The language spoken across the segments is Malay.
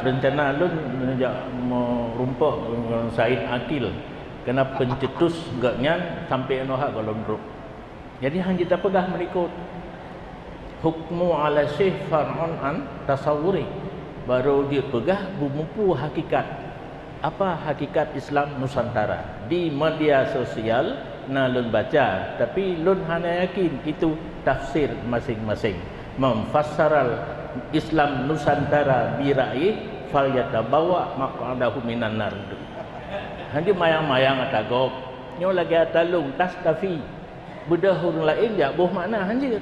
rencana lun menjak merumpuk dengan Said Akil kena pencetus gaknya sampai nohak kalau drop. Jadi hang kita pegah merikut hukmu ala syekh far'un an tasawuri, baru dia pegah bumpu hakikat apa hakikat Islam Nusantara di media sosial. Nah lun baca tapi lun hanya yakin itu tafsir masing-masing. Memfassaral Islam Nusantara birai fal yatabawa maq'adahu minan nar. Handi mayang-mayang atagok nyo lagi atalung tastafi bedahur lain ya boh makna hanjir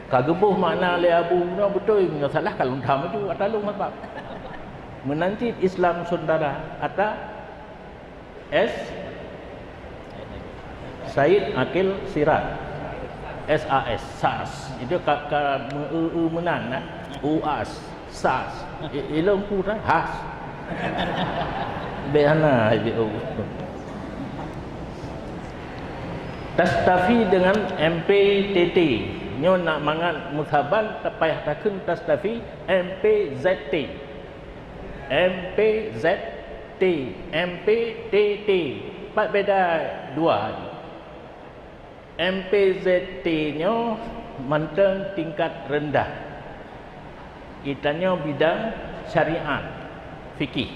kagebuh makna le abu no betul nyo salah kalau tham itu atalung apa menanti Islam Nusantara ata S Said Akil Sirat SAS SAS itu menan UAS SAS ilung pura has behana itu tastafi dengan MPTT nyo nak mangan muthaban tapayah takun tastafi MPZT MPZT MPTT pak beda dua. MPZT-nya mantan tingkat rendah. Itanya bidang syariat, fikih,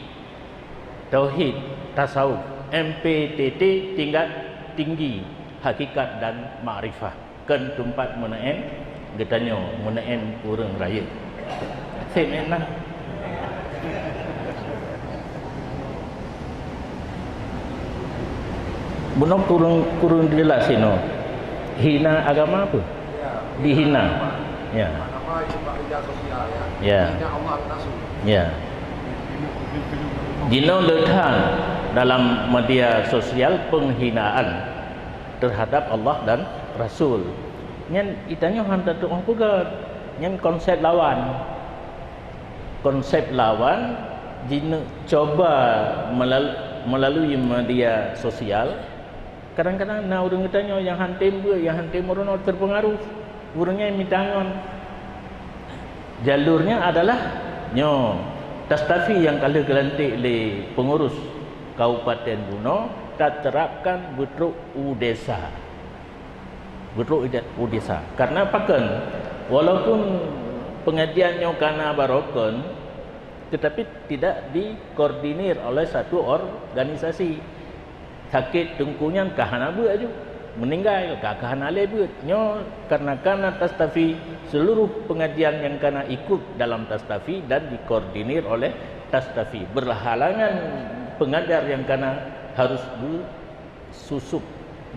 tauhid, tasawuf. MPTT tingkat tinggi, hakikat dan makrifah. Kan tempat menaen, getanya menaen orang raya. Sebenarnya bunuh kurung jelas ini. Hina agama apa? Dihina. Ya. Apa itu media sosial ya? Ya. Hina Allah Rasul. Ya. Dino letan dalam media sosial penghinaan terhadap Allah dan Rasul. Nyen itanya hantar tu orang pegat. Nyen konsep lawan. Konsep lawan dino coba melalui media sosial. Kadang-kadang na orang katanya yang hantim orang terpengaruh. Orangnya mitangon. Jalurnya adalah nyo tastafi yang kalau gelantik le pengurus Kabupaten Buno tak terapkan betruk udesa. Betruk udesa. Karena pakan walaupun pengajiannya kana barokon tetapi tidak dikoordinir oleh satu organisasi. Sakit tengkunya kahana buat aja meninggal kahana lebut nyo karena tastafi seluruh pengajian yang kana ikut dalam tastafi dan dikoordinir oleh tastafi berhalangan pengajar yang kana harus disusuk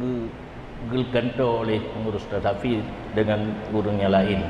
digelkanto oleh pengurus tastafi dengan gurunya lain.